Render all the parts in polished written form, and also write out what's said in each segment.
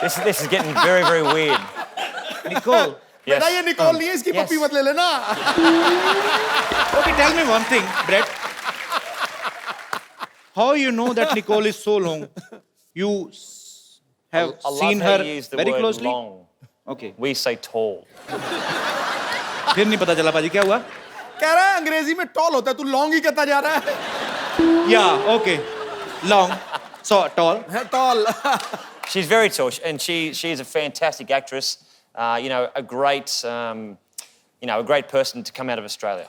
This is getting very, very weird. Nicole. Yes. बेटा ये Nicol नहीं है, इसकी yes. पप्पी मत ले लेना. Okay, tell me one thing, Brett. How you know that Nicole is so long? You have I love seen how her you use the very word closely? long. Okay. We say tall. फिर नहीं पता चला पाजी क्या हुआ? कह रहा है अंग्रेजी में टॉल होता है, तू लॉन्ग ही कहता जा रहा है. Yeah, okay. Long. So tall. Tall. She's very tall, and she's a fantastic actress. You know, a great a great person to come out of Australia.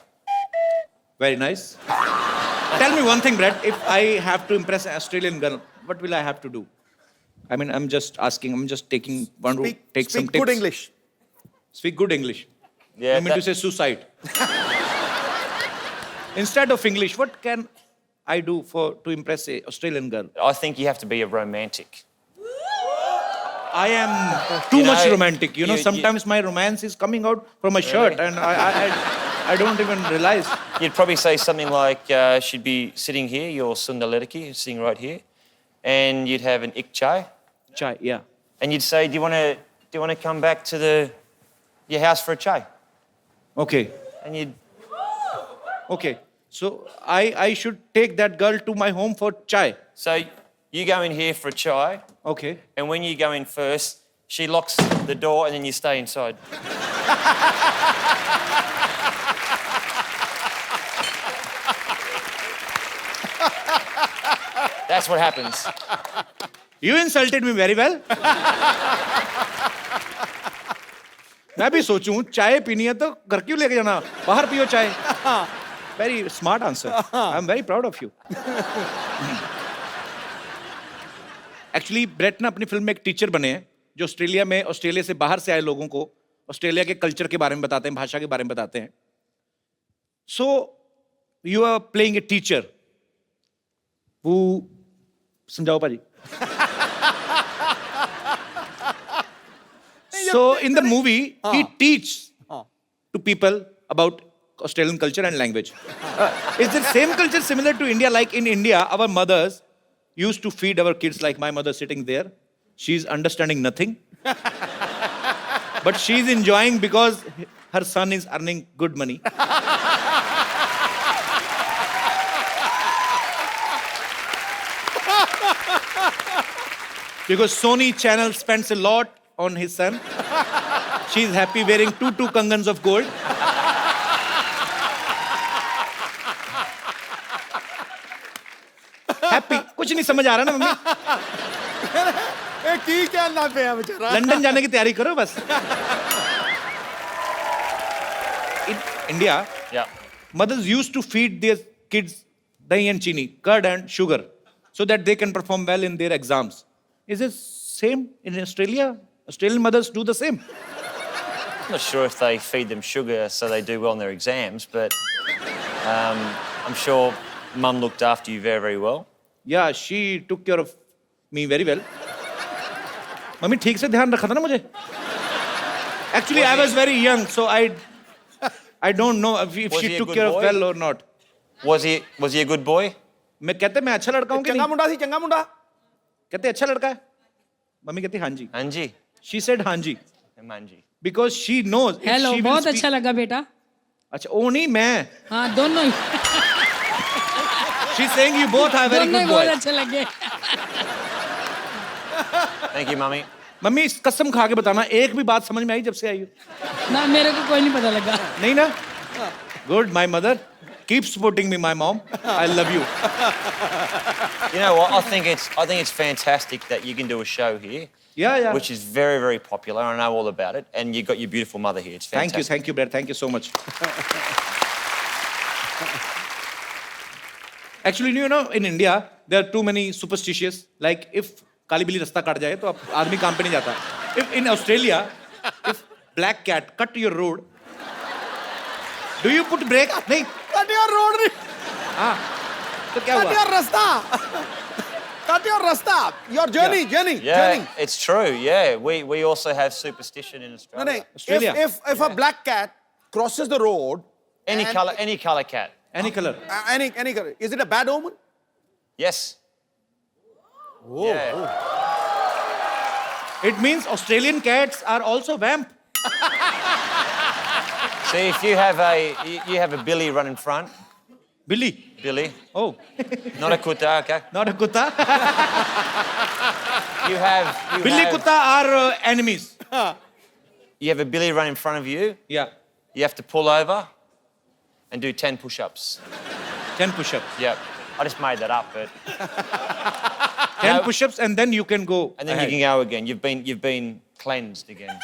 Very nice. Tell me one thing, Brett. If I have to impress an Australian girl, what will I have to do? I mean, I'm just asking. I'm just taking one route. Take some Speak tips. good English. Speak good English. Yeah, You mean to say suicide? Instead of English, what can I do to impress a Australian girl? I think you have to be a romantic. I am too much romantic. You know, you- sometimes my romance is coming out from my shirt, and I don't even realize. You'd probably say something like, she'd be sitting here, your Sundaleriki, sitting right here, and you'd have an ik chai, Chai, yeah. and you'd say, do you want to come back to your house for a chai? Okay. And you'd Okay. So I should take that girl to my home for chai. so you go in here for a chai, Okay. and when you go in first, she locks the door, and then you stay inside. That's what happens. You insulted me very well. मैं भी सोचूं चाय पीनी है तो घर क्यों लेके जाना बाहर पियो चाय very smart answer I am very proud of you actually Brett ना अपनी फिल्म में एक टीचर बने हैं जो ऑस्ट्रेलिया से बाहर से आए लोगों को ऑस्ट्रेलिया के कल्चर के बारे में बताते हैं भाषा के बारे में बताते हैं so you are playing a teacher वो समझाओ पाजी So in the movie, he teaches to people about Australian culture and language. Is the same culture similar to India? Like in India, our mothers used to feed our kids like my mother sitting there. She's understanding nothing. But she's enjoying because her son is earning good money. Because Sony Channel spends a lot on his son. She's happy wearing two kangans of gold. Happy. कुछ नहीं समझ आ रहा ना mummy ए की क्या ना पे है बेचारा. लंदन जाने की तैयारी करो बस In India, Yeah. mothers used to feed their kids dahi and chini, curd and sugar, so that they can perform well in their exams. Is it same in Australia? Australian mothers do the same. I'm not sure if they feed them sugar so they do well in their exams, but I'm sure Mum looked after you very, very well. Yeah, she took care of me very well. Mummy ठीक से ध्यान रखा था ना मुझे. Actually, I was very young, so I don't know if Was she he a took good care of boy? well or not. Was he a good boy? मैं कहते मैं अच्छा लड़का हूँ कि चंगा नहीं? मुंडा सी चंगा मुंडा. कहते अच्छा लड़का है. मम्मी कहती हाँ जी. Anji. She said हाँ जी. Manji. Because she knows. if hello she will बहुत speak- अच्छा लगा बेटा. अच्छा वो नहीं मैं. हाँ दोनों ही She's saying you both are very दोनों ही good बहुत boys. अच्छे लगे. Thank you, Mummy. मम्मी इस कसम खा के बताना एक भी बात समझ में आई जब से आई हो? ना मेरे को कोई नहीं पता लगा. नहीं ना? Good, my mother. Keep supporting me, my mom. I love you. You know what? I think it's fantastic that you can do a show here, Yeah. which is very, very popular. I know all about it, and you've got your beautiful mother here. It's fantastic. Thank you, Brad. Thank you so much. Actually, you know, in India, there are too many superstitious. Like, if काली बिल्ली रास्ता काट जाए तो अब आदमी काम पे नहीं जाता. If in Australia, if black cat cut your road, do you put brake? नहीं. Cut your road नहीं. हाँ. तो क्या Cut हुआ? your rasta. Cut your rasta. Your journey. Yeah, it's true. Yeah, we also have superstition in No, Australia. no. Australia. If a black cat crosses the road, Any and- color cat. Any color. any color, is it a bad omen? Yes. Oh. Yeah. It means Australian cats are also vamp. See, if you have a Billy run in front, Billy. Billy, Oh, not a kutta, okay? not a kutta. Billy kutta are enemies. You have a Billy run in front of you. Yeah. You have to pull over and do 10 push-ups. 10 push-ups. Yep. I just made that up, but 10 No. push-ups and then you can go. and then ahead. you can go again. You've been cleansed again.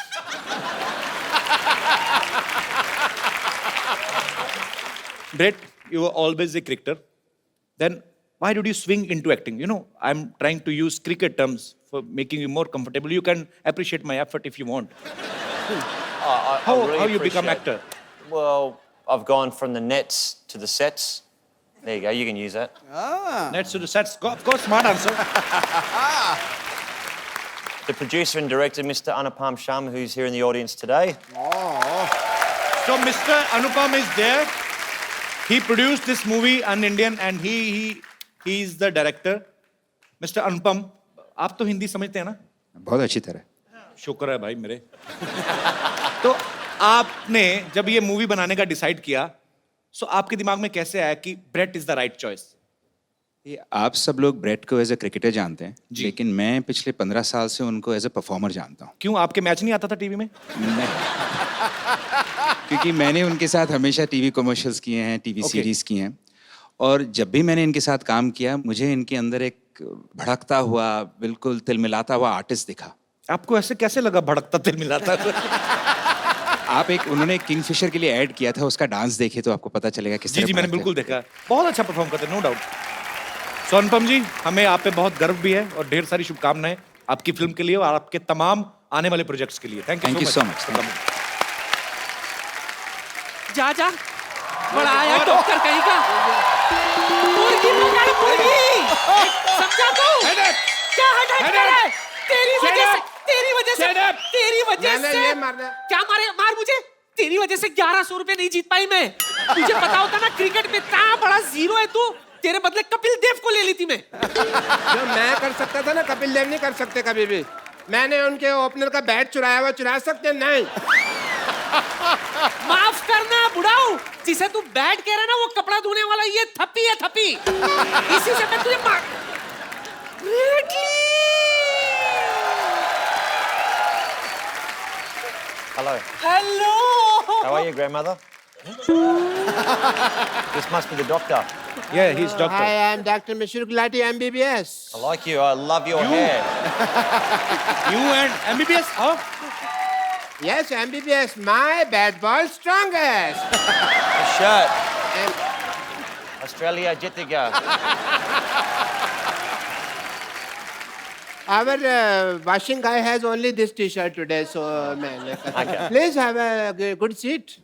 Brett, you were always a cricketer. Then why did you swing into acting? You know, I'm trying to use cricket terms for making you more comfortable. You can appreciate my effort if you want. I How really you become appreciate- actor? Well, I've gone from the nets to the sets. There you go. You can use that. Let's do the sets. Of course, smart answer. The producer and director, Mr. Anupam Sharma, who's here in the audience today. So Mr. Anupam is there. He produced this movie, An Indian, and he is the director. Mr. Anupam, आप तो हिंदी समझते हैं ना? बहुत अच्छी तरह। शुक्र है भाई मेरे। तो आपने जब ये मूवी बनाने का डिसाइड किया, सो आपके दिमाग में कैसे आया कि Brett is the right choice? ये आप सब लोग ब्रेट को एज ए क्रिकेटर जानते हैं, जी। लेकिन मैं पिछले 15 साल से उनको एज ए परफॉर्मर जानता हूँ। क्यों आपके मैच नहीं आता था टीवी में? क्योंकि मैंने उनके साथ हमेशा टीवी कमर्शियल्स किए हैं, टीवी Okay. सीरीज किए हैं, और जब भी मैंने इनके साथ काम किया, मुझे इनके अंदर एक भड़कता हुआ, बिल्कुल तिलमिलाता हुआ आर्टिस्ट दिखा। आपको ऐसे कैसे लगा भड़कता तिल मिलाता? आप उन्होंने किंगफिशर के लिए ऐड किया था, उसका डांस देखे तो आपको पता चलेगा किस जी तरह जी मैंने भड़कते बिल्कुल देखा। बहुत अच्छा परफॉर्म करते हैं, नो डाउट। सो अनुपम जी, हमें आप पे बहुत गर्व भी है और ढेर सारी शुभकामनाएं आपकी फिल्म के लिए और आपके तमाम आने वाले प्रोजेक्ट्स के लिए। Thank Thank you you so much. जा जा बड़ा आया डॉक्टर कहीं का मुर्गी पकड़ मुर्गी समझा तू क्या हेडेक कर रहा है तेरी वजह से क्या मार मुझे तेरी वजह से 1100 रुपए नहीं जीत पाई मैं तुझे पता होता ना क्रिकेट में इतना बड़ा जीरो है तू तेरे बदले कपिल देव को ले ली थी मैं जो मैं कर सकता था ना कपिल देव नहीं कर सकते कभी भी मैंने उनके ओपनर का बैट चुरा सकते नहीं माफ करना बुढ़ाऊ जिसे तू बैट कह रहा है ना वो कपड़ा धोने वाला ये थप्पी है थप्पी इसी से मैं तुझे मार Hello. Hello How are you, grandmother? This must be the doctor. Yeah, he's doctor. I am Dr. Mishra Gulati MBBS I like you. I love your hair. You and MBBS? Huh? Yes MBBS my bat ball strongest The shirt. And Australia Jitiga. our washing guy has only this t-shirt today so man Okay. please have a good seat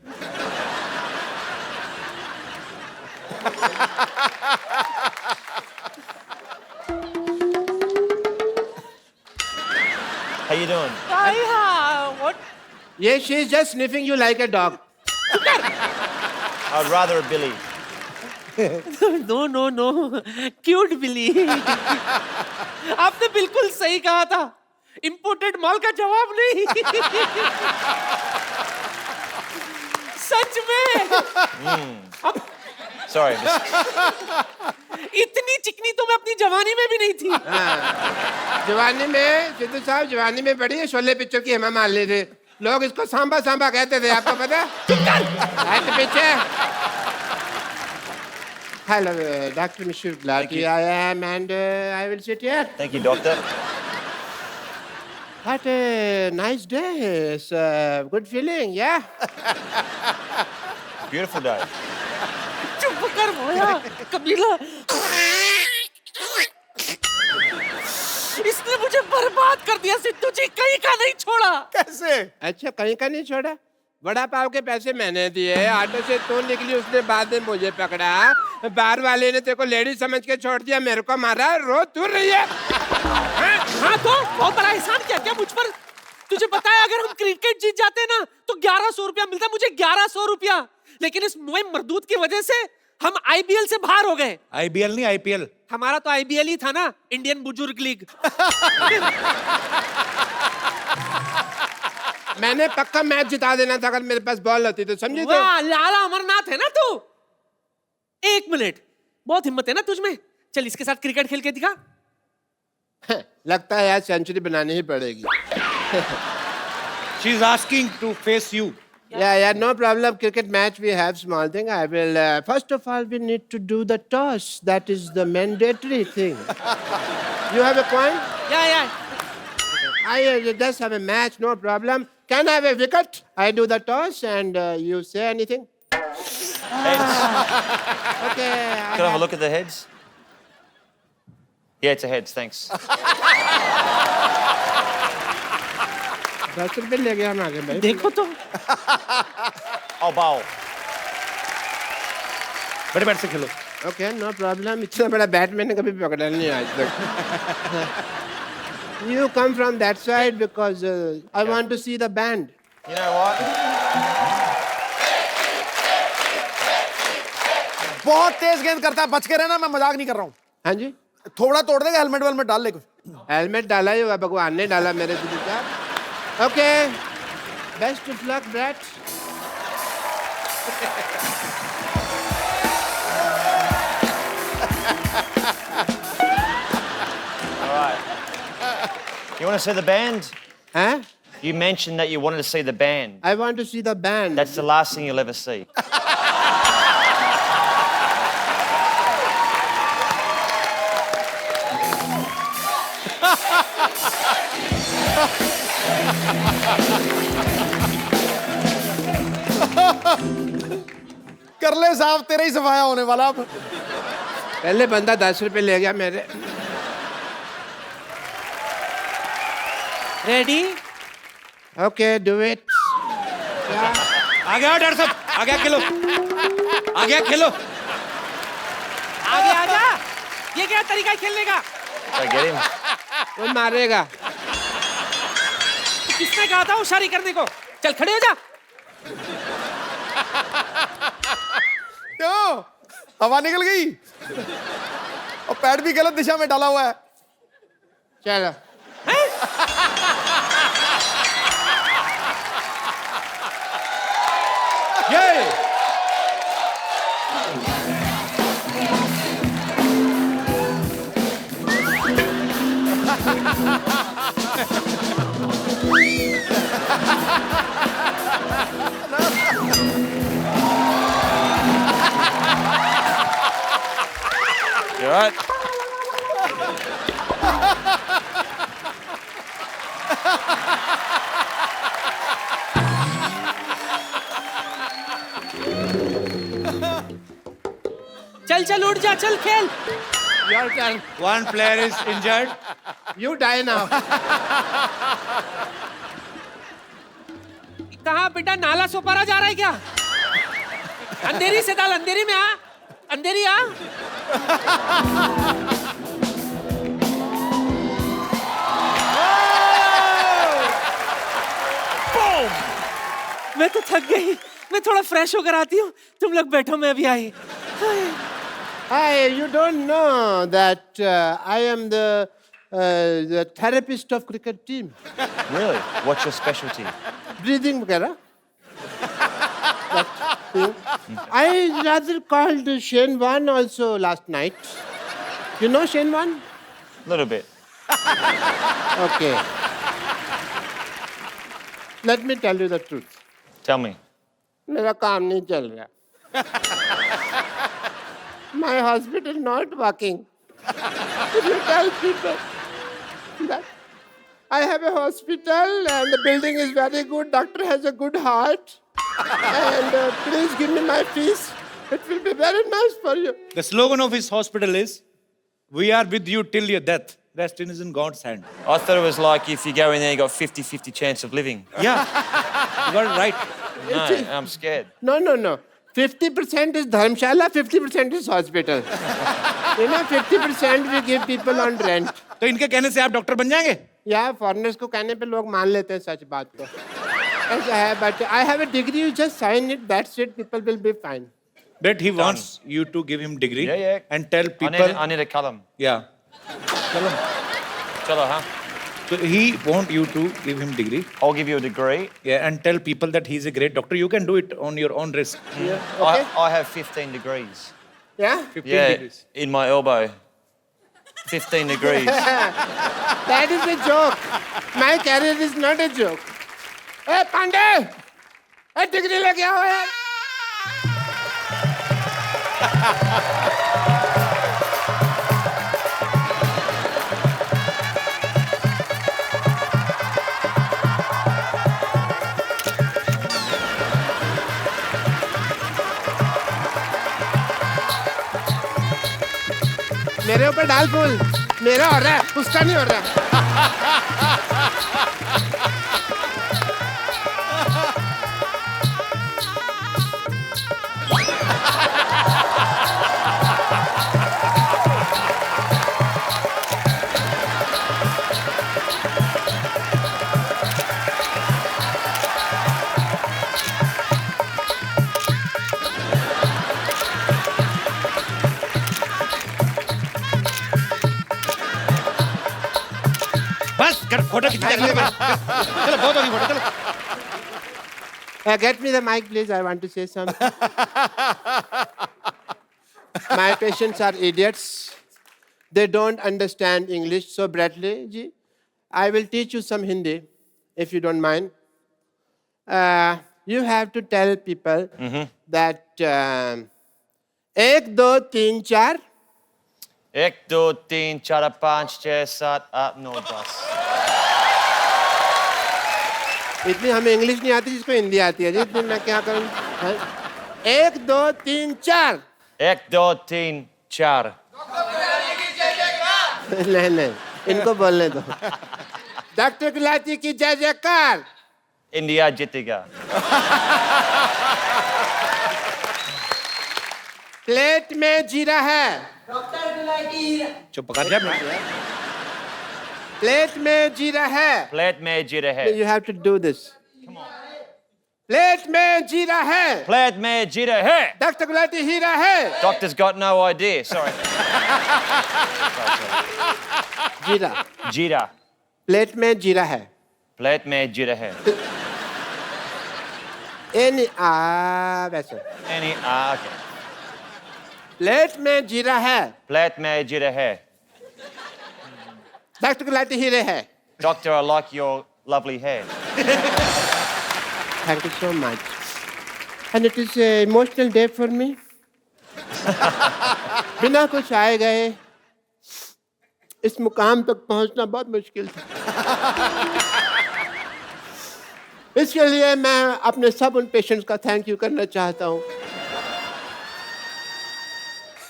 How you doing? what yes she is just sniffing you like a dog I'd rather a Billy. No cute Billy आपने बिल्कुल सही कहा था imported माल का जवाब नहीं सच में Sorry. इतनी चिकनी तो मैं अपनी जवानी में भी नहीं थी जवानी में सिद्धू साहब जवानी में बड़ी शोले पिक्चर की हेमा मालिनी थे लोग इसको सांबा सांबा कहते थे आपको पता है पीछे hello doctor Mishra Gulati I am and I will sit here Thank you, doctor. what a nice day it's a good feeling yeah Beautiful day. चुप कर भोया कबीला इसने मुझे बर्बाद कर दिया सिद्धू जी कहीं का नहीं छोड़ा कैसे? अच्छा कहीं का नहीं छोड़ा बड़ा पाव के पैसे मैंने दिए ऑटो से तू निकली उसने बाद में मुझे पकड़ा बार वाले ने तेरे को लेडी समझ के छोड़ दिया मेरे को मारा रो तू रही है हाँ तो बहुत बड़ा एहसान किया क्या मुझ पर तुझे पता है अगर हम क्रिकेट जीत जाते ना तो 1100 रुपया मिलता मुझे 1100 रुपया लेकिन इस मोए मरदूत की वजह से हम आईबीएल से बाहर हो गए IBL नहीं IPL. हमारा तो आईबीएल ही था ना इंडियन बुजुर्ग लीग मैंने पक्का मैच जिता देना था अगर मेरे पास बॉल होती तो, समझे? तो वाह, लाला अमरनाथ है ना तू? 1 मिनट, बहुत हिम्मत है ना तुझ में। चल इसके साथ क्रिकेट खेल के दिखा। लगता है यार सेंचुरी बनानी ही पड़ेगी। She is asking to face you. Yeah, no problem. Cricket match, we have small thing. I will, first of all, we need to do the toss. That is the mandatory thing. You have a point? या I just have a match, no problem. Can I have a wicket? I do the toss and you say anything? Heads. Okay. Can I have a look at the heads? Yeah, it's a heads, thanks. 10 रुपए ले गया हम आगे भाई। देखो तो। I'll bowl. बड़े bat से खेलो। Okay, no problem. इतना बड़ा बैट मैंने कभी पकड़ा नहीं आज तक। You come from that side because I want to see the band. You know what? बहुत तेज गेंद करता है, बच के रहना, मैं मजाक नहीं कर रहा हूँ। हाँ जी? थोड़ा तोड़ देगा, हेलमेट वेलमेट डाल ले कुछ। हेलमेट डाला ही हुआ, भगवान ने डाला मेरे दिल का। Okay, best of luck brat. All right. You want to see the band? Huh? You mentioned that you wanted to see the band. I want to see the band. That's the last thing you'll ever see. कर ले साहब, तेरा ही सफाया होने वाला अब। पहले बंदा 10 रुपए ले गया मेरे। रेडी? Okay, do it. आ गया डॉक्टर साहब, आ गया खेलो, आ गया खेलो। आगे आजा। ये क्या तरीका है खेलने का? So get him. वो मारेगा। किसने कहा था होशियारी करने को? चल खड़े हो जा। क्यों? हवा निकल गई और पैड भी गलत दिशा में डाला हुआ है। चलो। ये You all right? चल चल उठ जा, चल खेल। Your turn. one player is injured. You die now. कहाँ बेटा, नाला सोपारा जा रहा है क्या? अंधेरी से डाल, अंधेरी में आ, अंधेरी आ। मैं तो थक गई, मैं थोड़ा फ्रेश होकर आती हूँ। तुम लोग बैठो, मैं अभी आई। Hi, you don't know that I am the therapist of cricket team. Really? What's your specialty? Breathing वगैरह। I rather called Shane Warne also last night. You know Shane Warne? A little bit. Okay. Let me tell you the truth. Tell me. मेरा काम नहीं चल रहा। My hospital not working. Could you tell people that I have a hospital and the building is very good. Doctor has a good heart. And please give me my fees. It will be very nice for you. The slogan of his hospital is, "We are with you till your death. Rest is in God's hand." I thought it was like if you go in there, you got 50-50 chance of living. Yeah, you got it right. No, I'm scared. No. 50% is Dharmshala, 50% is hospital. You know, 50% we give people on rent. तो इनके कहने से आप doctor बन जाएंगे? या foreigners को कहने पे लोग मान लेते हैं सच बात को। ऐसा है, but I have a degree, you just sign it, that's it, people will be fine. But he wants you to give him degree Yeah. and tell people. I need a column. Yeah. चलो, Chalo, huh? So he want you to give him degree. I'll give you a degree. Yeah, and tell people that he's a great doctor. You can do it on your own risk. Yeah. Okay. I have 15 degrees. Yeah. 15 Yeah, degrees. in my elbow. 15 degrees. That is a joke. My career is not a joke. Hey, Pandey! Hey, degree लेके आओ यार. मेरे ऊपर डाल फूल. मेरा हो रहा है, उसका नहीं हो रहा. बस कर फोटो खींच चलो बहुत होगी फोटो चलो. Get me the mic, please. I want to say something. My patients are idiots. They don't understand English. So, Bradley ji, I will teach you some Hindi, if you don't mind. You have to tell people that 1, 2, 3, 4. 1, 2, 3, 4, 5, 6, 7, 8, 9, 10. इतनी हमें English नहीं आती जिसको हिंदी आती है जी. इतनी मैं क्या करूं? 1, 2, 3, 4. 1, 2, 3, 4. नहीं इनको बोलने दो. डॉक्टर गुलाटी की जय जयकार. India जीतेगा. प्लेट में जीरा है. चुप कर जा. प्लेट में जीरा है. Plate में जीरा है. You have to do this. Plate में जीरा है. Plate में जीरा है. डॉक्टर गुलाटी हीरा है. Doctor's got no idea. Sorry. जीरा. Jeera. प्लेट में जीरा है. Plate में जीरा है. एनी वैसे. Okay. प्लेट में जीरा है. Plate में जीरा है. डॉक्टर गुलाटी हीरे है. Doctor, I like your lovely hair. Thank you so much. And it is an emotional day for me. बिना कुछ आए गए इस मुकाम तक पहुंचना बहुत मुश्किल था. इसके लिए मैं अपने सब उन पेशेंट्स का थैंक यू करना चाहता हूं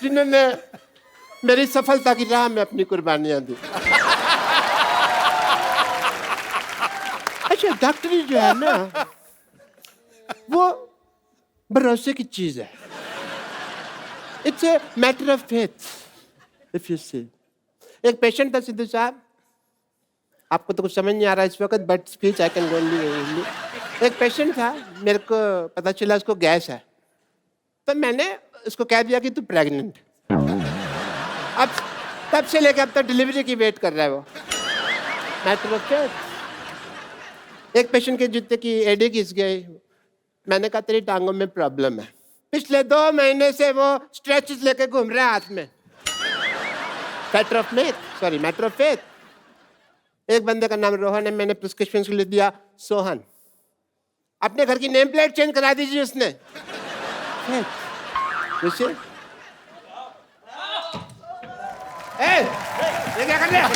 जिन्होंने मेरी सफलता की राह में अपनी कुर्बानियां दी. अच्छा, डॉक्टरी जो है ना वो भरोसे की चीज है. It's a matter of faith if you see. एक पेशेंट था सिद्धू साहब. आपको तो कुछ समझ नहीं आ रहा इस वक्त, but speech I can go only. एक पेशेंट था, मेरे को पता चला उसको गैस है, तो मैंने उसको कह दिया कि तू प्रेग्नेंट. अब तब से लेकर अब तक डिलीवरी की वेट कर रहा है वो. Matter of faith. एक पेशेंट के जूते की एडी घिस गई. मैंने कहा तेरी टांगों में प्रॉब्लम है. पिछले 2 महीने से वो स्ट्रेचेस लेके घूम रहा है हाथ में. Matter of faith. एक बंदे का नाम रोहन है. मैंने प्रिस्क्रिप्शन के लिए दिया सोहन. अपने घर की नेम प्लेट चेंज करा दीजिए उसने. ये क्या कर रहे हैं?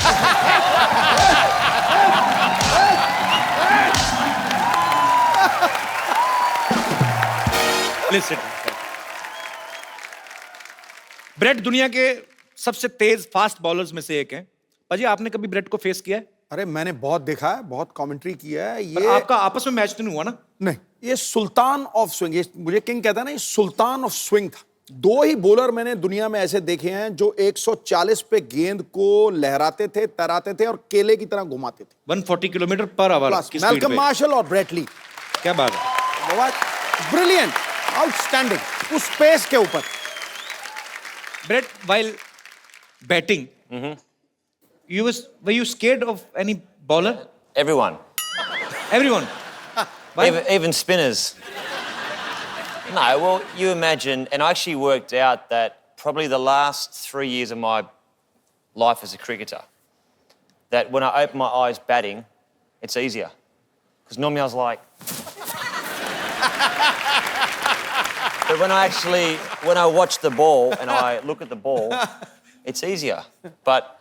Listen. ब्रेट दुनिया के सबसे तेज फास्ट बॉलर्स में से एक हैं. पाजी, आपने कभी ब्रेट को फेस किया है? अरे मैंने बहुत देखा है, बहुत कमेंट्री किया है. पर ये आपका आपस में मैच तो नहीं हुआ ना? नहीं, ये सुल्तान ऑफ स्विंग, ये मुझे किंग कहता है ना, ये सुल्तान ऑफ स्विंग था. 2 ही बॉलर मैंने दुनिया में ऐसे देखे हैं जो 140 पे गेंद को लहराते थे, तराते थे और केले की तरह घुमाते थे. 140 किलोमीटर पर आवर की स्पीड मैल्कम पे. मार्शल और ब्रेट ली. क्या बात है. ब्रिलियंट, आउटस्टैंडिंग उस पेस के ऊपर. Brett, while batting, were you scared of any Bowler? Everyone. Everyone. Why? Even spinners. No, well, you imagine, and I actually worked out that probably the last 3 years of my life as a cricketer, that when I open my eyes batting, it's easier. Because normally I was like... But when I watch the ball and I look at the ball, it's easier. But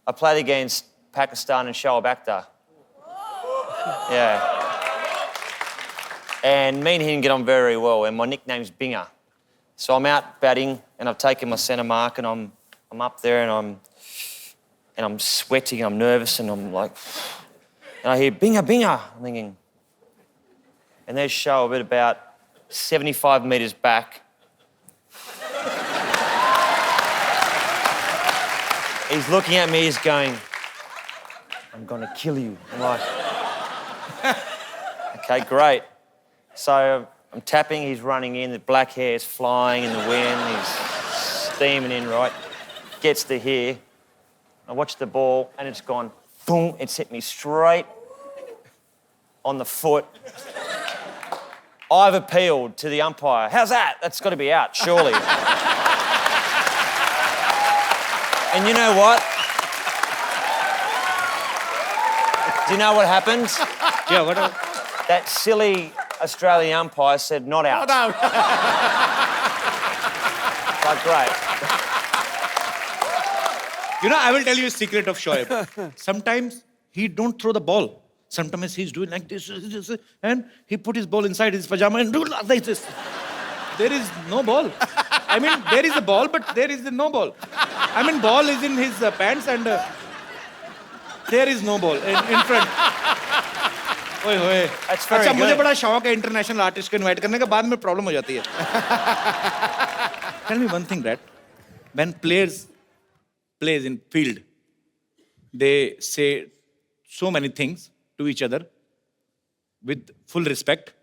I played against Pakistan and Shoaib Akhtar. Yeah. And me and him get on very well, and my nickname's Binger. So I'm out batting, and I've taken my centre mark, and I'm up there, and I'm sweating, I'm nervous, and I'm like, and I hear Binger, Binger. I'm thinking, and there's Shoaib at about 75 metres back. He's looking at me, he's going, I'm gonna kill you. I'm like, okay, great. So I'm tapping, he's running in, the black hair's flying in the wind, he's steaming in, right? Gets to here. I watch the ball and it's gone, boom, it's hit me straight on the foot. I've appealed to the umpire. How's that? That's got to be out, surely. And you know what? Do you know what happened? Yeah, what? That silly Australian umpire said not out. Not out. Like, great. You know, I will tell you a secret of Shoaib. Sometimes he don't throw the ball. Sometimes he's doing like this, and he put his ball inside his pajama and do like this. There is no ball. I mean, there is a ball, but there is no ball. I mean, ball is in his pants and there is no ball in front. ओए होए. That's very अच्छा, मुझे good. बड़ा शौक है international artist को invite करने का, बाद में प्रॉब्लम हो जाती है. Tell me one thing, Brad. When players plays in field, they say so many things to each other with full respect.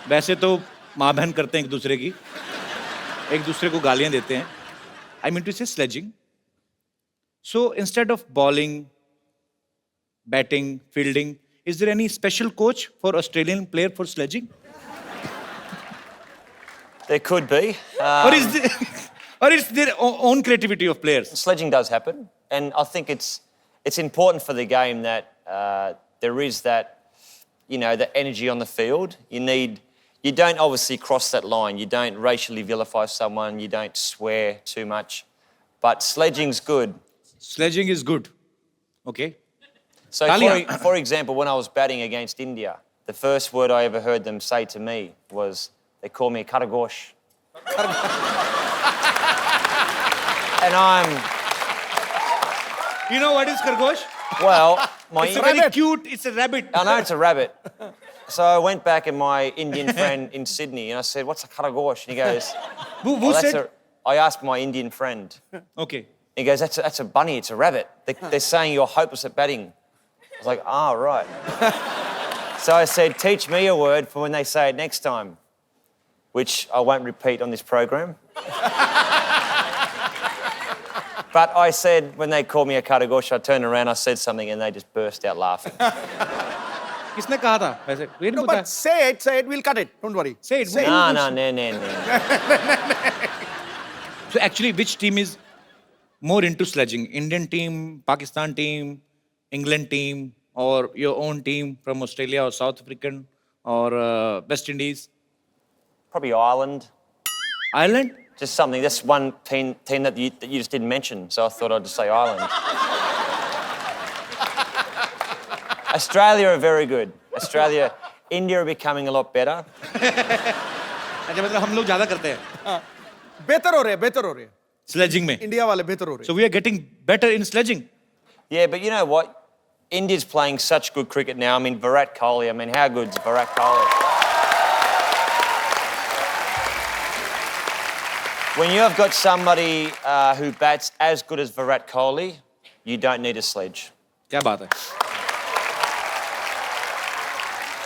वैसे तो माँ बहन करते हैं एक दूसरे की, एक दूसरे को गालियाँ देते हैं. I mean to say sledging. So instead of bowling, batting, fielding, is there any special coach for Australian player for sledging? There could be. Or is there, or it's their own creativity of players? Sledging does happen, and I think it's important for the game that there is that, you know, the energy on the field. You don't obviously cross that line. You don't racially vilify someone. You don't swear too much. But sledging's good. Sledging is good. Okay. So, Talia. for example, when I was batting against India, the first word I ever heard them say to me was, they call me Karagosh. And You know what is Khargosh? well, my It's a very cute, it's a rabbit. I know it's a rabbit. So I went back and my Indian friend in Sydney and I said, what's a Karagosh? And he goes, Who "Oh, that's said? I asked my Indian friend. Okay. He goes, that's a bunny, it's a rabbit. They're saying you're hopeless at batting. I was like, right. So I said, teach me a word for when they say it next time, which I won't repeat on this program. But I said, when they called me a Karagosh, I turned around, I said something, and they just burst out laughing. किसने कहा था वैसे? ये नहीं No, पता. but say it, we'll cut it. Don't worry. Say it. No. So actually, which team is more into sledging? Indian team, Pakistan team, England team, or your own team from Australia or South African or West Indies? Probably Ireland. Ireland? Just something. That's one team that you just didn't mention, so I thought I'd just say Ireland. Australia are very good. India are becoming a lot better. अच्छा मतलब हम लोग ज़्यादा करते हैं. बेहतर हो रहे हैं. Sledging में. इंडिया वाले बेहतर हो रहे हैं. So we are getting better in sledging. Yeah, but you know what? India's playing such good cricket now. I mean, Virat Kohli. I mean, how good's Virat Kohli? When you have got somebody who bats as good as Virat Kohli, you don't need a sledge. क्या बात है?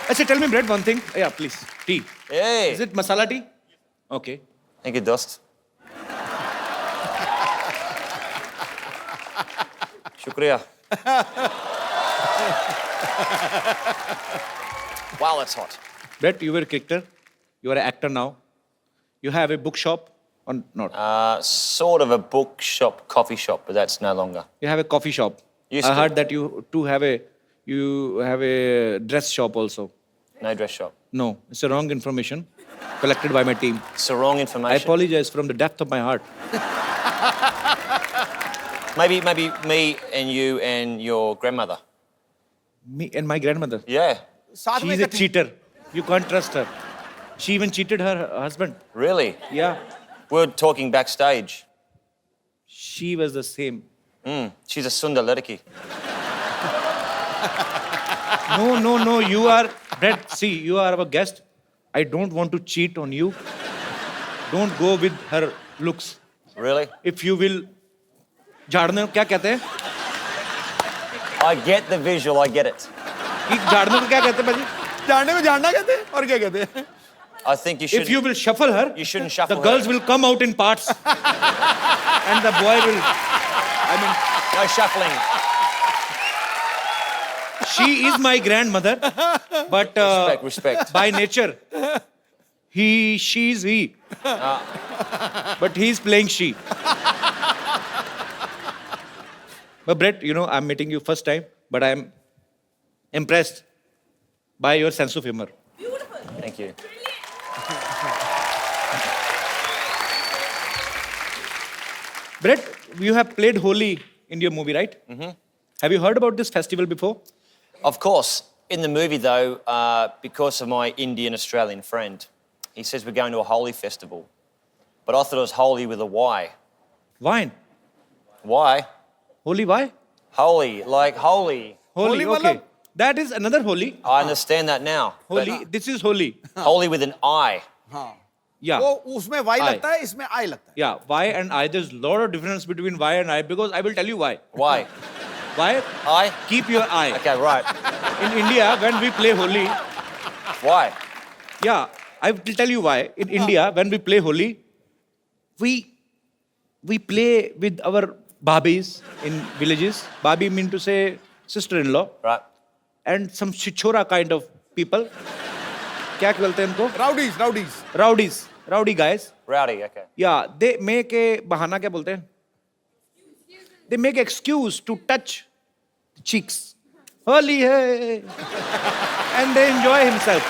अच्छा, tell me, Brad, one thing. Yeah, please. Tea. Hey. Is it masala tea? Okay. Thank you, Dost. Shukriya. Wow, that's hot. Brett, you were a cricketer. You are an actor now. You have a bookshop or not? Sort of a bookshop, coffee shop, but that's no longer. You have a coffee shop. Used I to. heard that you have a dress shop also. No dress shop. No, it's a wrong information collected by my team. It's the wrong I information. apologize from the depth of my heart. Maybe me and you and your grandmother. Me and my grandmother. Yeah. साथ में She's a इकट्ठी- cheater. You can't trust her. She even cheated her husband. Really? Yeah. We were talking backstage. She was the same. She's a Sundar Ledaki. No. You are, Brett, see, you are our guest. I don't want to cheat on you. Don't go with her looks. Really? If you will, झाड़ने को क्या कहते हैं? I get the visual, I get it. कि झाड़ने को क्या कहते हैं भाजी? जानने को जानना कहते हैं और क्या कहते हैं? I think you should. If you will shuffle her, You shouldn't shuffle the her. girls will come out in parts. And the boy will, No shuffling. she is my grandmother, but Respect. by nature, she's he. But he's playing she. But Brett, you know, I'm meeting you first time, but I'm impressed by your sense of humor. Thank you. Brett, you have played Holi in your movie, right? Mm-hmm. Have you heard about this festival before? Of course. In the movie, though, because of my Indian Australian friend, he says we're going to a Holi festival. But I thought it was holy with a Y. Wine. Why? Holi, why? Holy, like holy. Holi, Holi okay. matlab- That is another Holi. I understand that now. but Holi, this is Holi. holy with an I. हाँ Yeah. वो उसमें Y I. लगता है इसमें आई लगता है Yeah, Y and I, there's a lot of difference between Y and I because I will tell you why. Why? Why? I? Keep your eye. Okay, right. In India, when we play Holi, Why? yeah, I will tell you why. In India, when we play Holi, we play with our babis in villages. Babi mean to say sister-in-law Right. and some chichora kind of people. क्या बोलते हैं इनको? Rowdies Rowdy guys. Rowdy, okay. Yeah, they make a bahana क्या बोलते हैं? They make excuse to touch the cheeks. Holi hai. And they enjoy himself.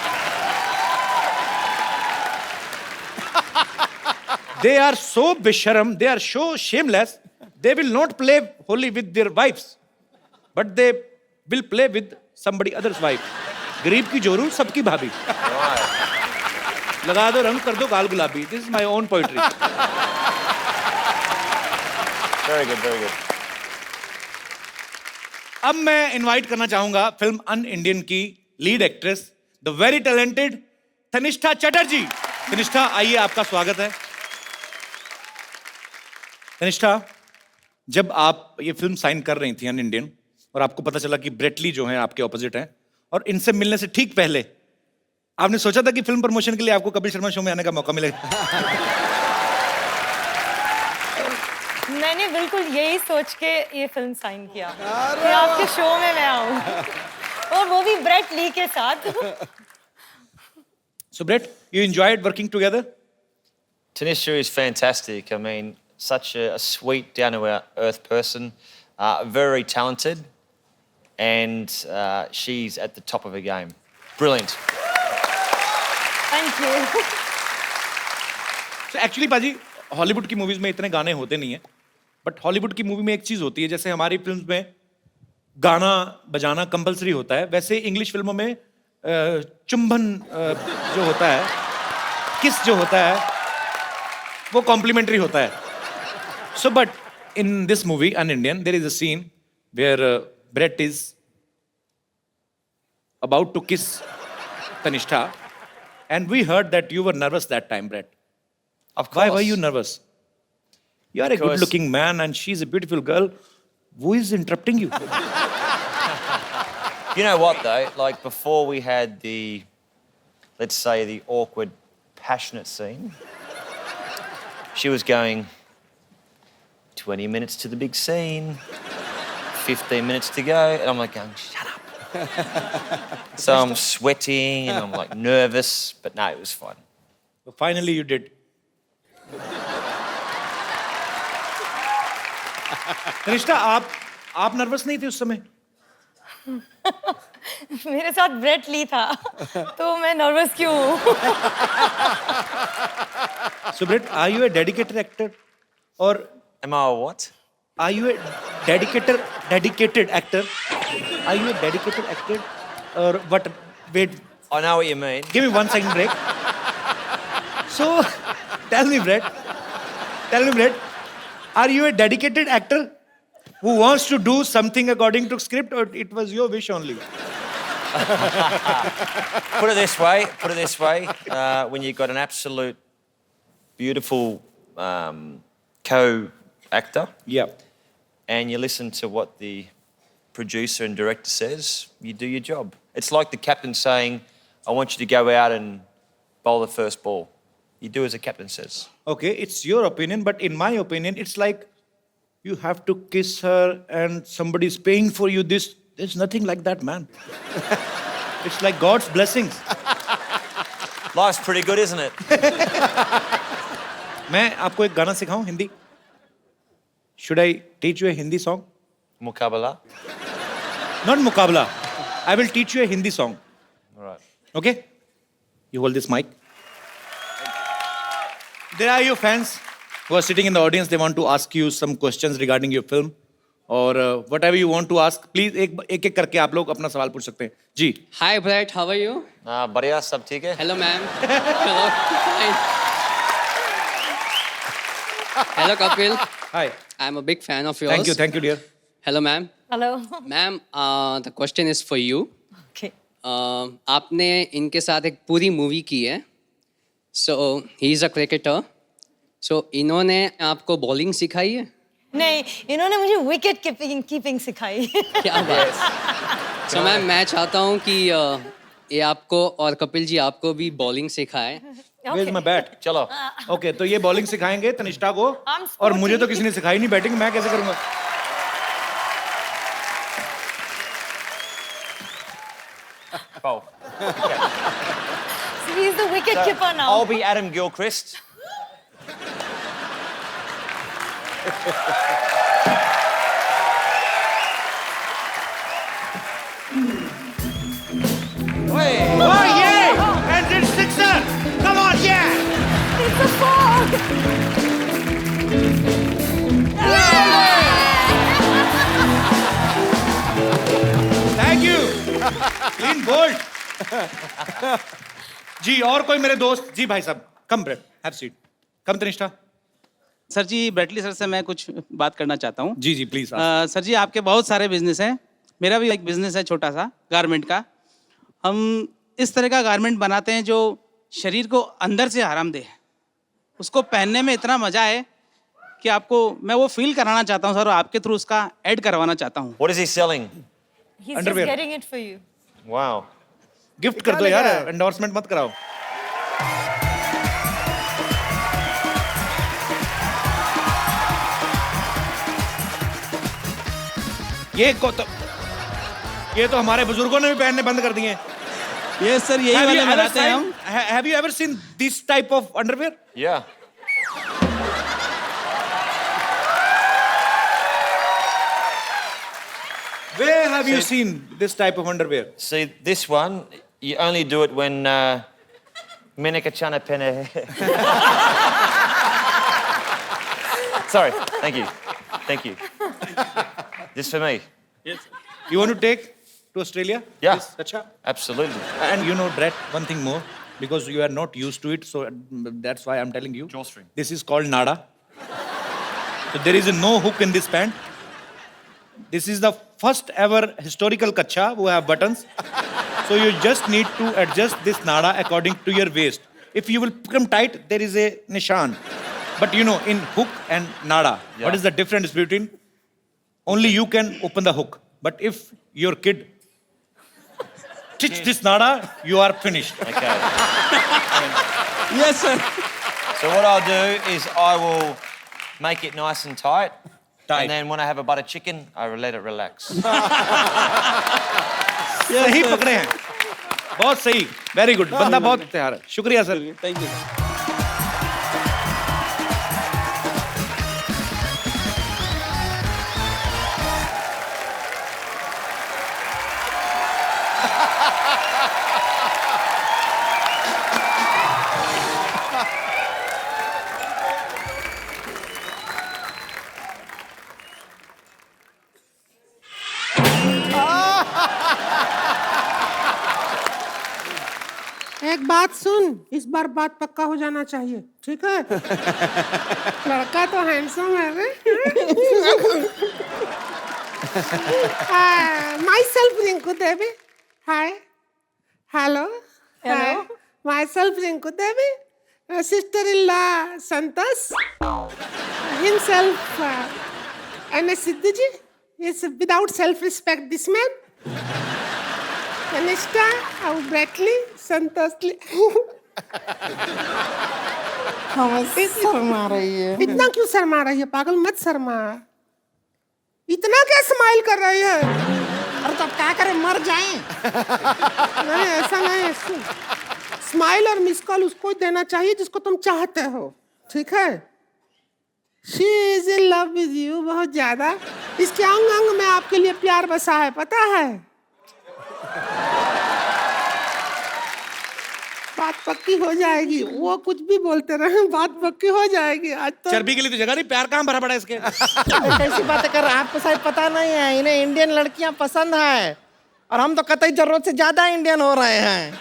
They are so bisharam, they are so shameless, they will not play Holi with their wives. But they will play with somebody else's wife. गरीब की जोरू सबकी भाभी. लगा दो रंग कर दो गाल गुलाबी. This is my own poetry. Very good, very good. अब मैं इनवाइट करना चाहूंगा फिल्म अन इंडियन की lead actress the very talented Tanishtha Chatterjee. Tanishtha आइए, आपका स्वागत है. तनिष्ठा, जब आप ये फिल्म साइन कर रही थी अन इंडियन और आपको पता चला कि ब्रेट ली जो है आपके ऑपोजिट हैं और इनसे मिलने से ठीक पहले आपने सोचा था कि फिल्म प्रमोशन के लिए आपको कपिल शर्मा शो में आने का मौका मिलेगा? मैंने बिल्कुल यही सोच के ये फिल्म साइन किया कि आपके शो में मैं आऊं और वो भी ब्रेट ली के साथ. So Brett, you enjoyed working together? Tanisha is fantastic. I mean, such a sweet, down-to-earth person, very talented, and she's at the top of her game. Brilliant. Thank you. So actually पाजी, Hollywood की movies में इतने गाने होते नहीं हैं, but Hollywood की movie में एक चीज होती है, जैसे हमारी फिल्म में गाना बजाना कंपलसरी होता है, वैसे इंग्लिश फिल्मों में चुंबन जो होता है, किस जो होता है, वो कॉम्प्लीमेंट्री होता है. So but in this movie UnIndian there is a scene where Brett is about to kiss Tannishtha and we heard that you were nervous that time, Brett. Of course. Why were you nervous? You are a Because- good-looking man and she's a beautiful girl. Who is interrupting you? You know what, though? Like, before we had the, let's say, the awkward, passionate scene, she was going, 20 minutes to the big scene, 15 minutes to go, and I'm like going, shut up. So I'm sweating and I'm like nervous, but no, it was fun. Finally you did. Tanishtha आप nervous नहीं थे उस समय? मेरे साथ Brett Lee था तो मैं नर्वस क्यों हूँ? So Brett, are you a dedicated actor? Or Am I a what? are you a dedicated actor? Are you a dedicated actor? Or what? Wait, I know what you mean. give me 1 second break. So, tell me, Brett, are you a dedicated actor who wants to do something according to script, or it was your wish only? Put it this way. When you've got an absolute beautiful co-actor Yeah. and you listen to what the producer and director says, you do your job. It's like the captain saying, I want you to go out and bowl the first ball. You do as the captain says. Okay, it's your opinion, but in my opinion, it's like you have to kiss her and somebody's paying for you this. There's nothing like that, man. It's like God's blessings. Life's pretty good, isn't it? मैं आपको एक गाना सिखाऊं Hindi? Should I teach you a Hindi song? Mukabala. Not मुकाबला. I will teach you a Hindi song. All right. Okay? You hold this mic. There are your fans who are sitting in the audience. They want to ask you some questions regarding your film. और whatever you want to ask, please एक करके आप लोग अपना सवाल पूछ सकते हैं. जी. Hi Brett, how are you? बढ़िया, सब ठीक है? Hello ma'am. Hello. Fine. Hello Kapil. Hi. I'm a big fan of yours. Thank you, dear. Hello ma'am. Hello. Ma'am, the question is for you. Okay. आपने इनके साथ एक पूरी movie की है. So he is a cricketer. So इन्होंने आपको bowling सिखाई है? नहीं, इन्होंने मुझे विकेट कीपिंग सिखाई. क्या बात. So मैम मैं चाहता हूँ कि ये आपको और कपिल जी आपको भी बॉलिंग सिखाए. Where's my bat? चलो. Okay, तो ये बॉलिंग सिखाएंगे तनिष्ठा को. I'm और मुझे sporty. तो किसी ने सिखाई नहीं बैटिंग, मैं कैसे करूंगा? Bowl. So he's the wicket keeper now. I'll be Adam Gilchrist. Oh yeah! And it's sixer. Come on, yeah! It's a four. Thank you. Clean bold. जी और कोई मेरे दोस्त जी भाई साहब come Brad have seat come Tanishtha sir ji Bradley sir से मैं कुछ बात करना चाहता हूँ. जी प्लीज सर जी आपके बहुत सारे बिजनेस हैं. मेरा भी एक बिजनेस है छोटा सा गारमेंट का. हम इस तरह का गारमेंट बनाते हैं जो शरीर को अंदर से आराम दे. उसको पहनने में इतना मजा है कि आपको मैं वो फील कराना चाहता हूँ सर, और आपके थ्रू उसका ऐड करवाना चाहता हूँ. What is he selling? He's Underwear. just getting it for you. Wow. Gift कर दो यार, एंडोर्समेंट मत कराओ. ये तो हमारे बुजुर्गों ने भी पहनने बंद कर दिए. ये सर यही वाले बनाते हैं हम. Have you ever seen this type of underwear? Yeah. Where have you seen this type of underwear? See, this one, you only do it when Meneka Chana Pene. Sorry, thank you. This for me. You want to take to Australia? Yeah. This, acha? Absolutely. And you know, Brett, one thing more, because you are not used to it, so that's why I'm telling you. Drawstring. This is called nada. So there is no hook in this pant. This is the first ever historical kacha who have buttons. So you just need to adjust this nada according to your waist. If you will become tight, there is a nishan. But you know, in hook and nada, what is the difference between? Only you can open the hook. But if your kid stitch this nada, you are finished. Okay. Yes sir. So what I'll do is I will make it nice and tight, Tight. And then when I have a butter chicken, I let it relax. सही पकड़े हैं, बहुत सही, very good, बंदा बहुत तैयार है। शुक्रिया सर। Thank you. एक बात सुन, इस बार बात पक्का हो जाना चाहिए, ठीक है? लड़का तो हैंडसम है रे। Myself Rinku Devi, hi, hello, Hello. Myself Rinku Devi, sister in law Santosh, himself N S Sidhu ji, is without self respect this man, Kanishtha और ब्रेटली संतोषली। शर्मा रही है। इतना क्यों शर्मा रही है? पागल मत शर्मा। इतना क्या स्माइल कर रही है? अरे तो अब क्या करें, मर जाएं? नहीं ऐसा नहीं, स्माइल और मिस कॉल उसको देना चाहिए जिसको तुम चाहते हो, ठीक है? She is in love with you बहुत ज्यादा। इसके अंग अंग में आपके लिए प्यार बसा है, पता है? बात पक्की हो जाएगी, वो कुछ भी बोलते रहे, बात पक्की हो जाएगी। आज तो चर्बी के लिए तो जगह नहीं, प्यार कहाँ भरा पड़ा है इसके? कैसी बातें कर रहे हैं? आपको शायद पता नहीं है, इन्हें इंडियन लड़कियां पसंद है और हम तो कतई जरूरत से ज्यादा इंडियन हो रहे हैं।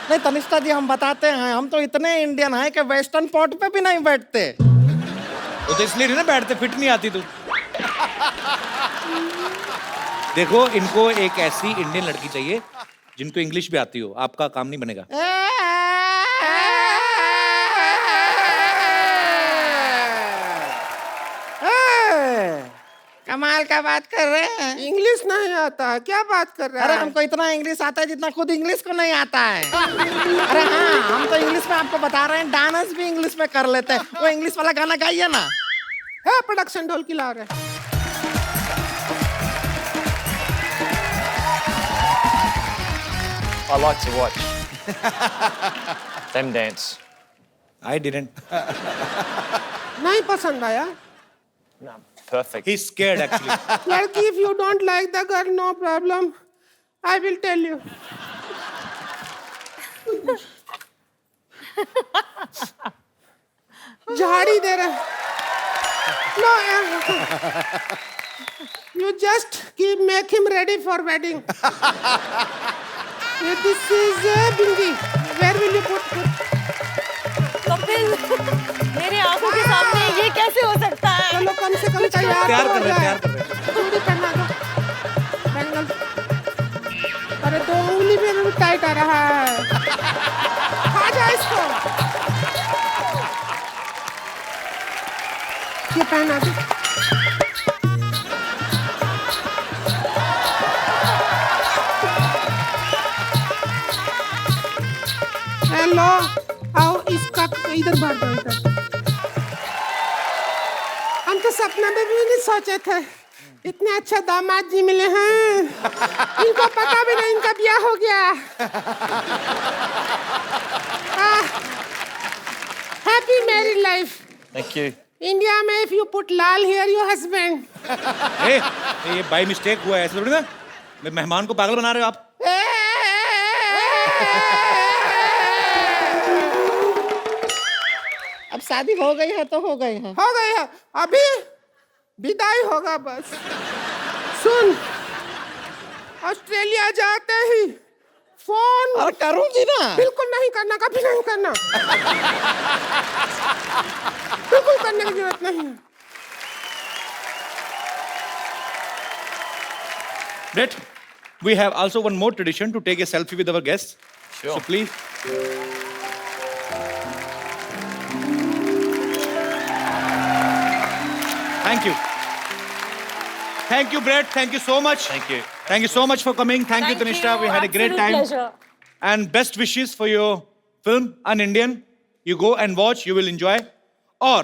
नहीं तनिष्ठा जी, हम बताते हैं, हम तो इतने इंडियन हैं कि वेस्टर्न पॉट पे भी नहीं बैठते। वो तो इसलिए नहीं ना बैठते, फिट नहीं आती तू। देखो, इनको एक ऐसी इंडियन लड़की चाहिए जिनको इंग्लिश भी आती हो, आपका काम नहीं बनेगा। कमाल का बात कर रहे हैं। इंग्लिश नहीं आता है, क्या बात कर रहे हैं? अरे हमको इतना इंग्लिश आता है जितना खुद इंग्लिश को नहीं आता है। अरे हाँ, हम तो इंग्लिश में आपको बता रहे हैं, डांस भी इंग्लिश में कर लेते हैं। वो इंग्लिश वाला गाना गाइए ना। है प्रोडक्शन ढोल की ला रहे। I like to watch them dance. I didn't. नहीं पसंद आया? No, perfect. He's scared actually. लड़की, if you don't like the girl, no problem. I will tell you. झाड़ी दे रहे। No, you just make him ready for wedding. This is bingi. Where will you put? Kapil, मेरी आंखों के सामने ये कैसे हो सकता है? चलो कम से कम तैयार तैयार तो कर हो रहे हैं, जाए। तैयार कर रहे हैं। चूड़ी पहना दो, बैंगल। अरे तो उंगली में भी टाइट आ रहा है। खा जा इसको। ये पहना दो। हेलो, आओ इसका इधर बाहर दो इधर। हम तो सपना में भी नहीं सोचे थे इतने अच्छा दामाद जी मिले हैं। इनको पता भी नहीं इनका ब्याह हो गया। Happy married life. Thank you. India में इफ यू पुट लाल हियर योर हस्बैंड। ये बाई मिस्टेक हुआ है, ऐसे थोड़ी ना। मेहमान को पागल बना रहे हो आप। अब शादी हो गई है तो हो गई है। हो गई है, अभी विदाई होगा बस। सुन, ऑस्ट्रेलिया जाते ही फोन। और करूंगी ना। बिल्कुल नहीं करना, कभी नहीं करना। बिल्कुल करने की जरूरत नहीं है। Brett, we have also one more tradition to take a selfie with our guests. Sure. So please. Thank you. Thank you, Brett. Thank you so much. Thank you. Thank you so much for coming. Thank you, Tanishta. We had a great Absolute time. pleasure. And best wishes for your film, An Indian. You go and watch. You will enjoy. Or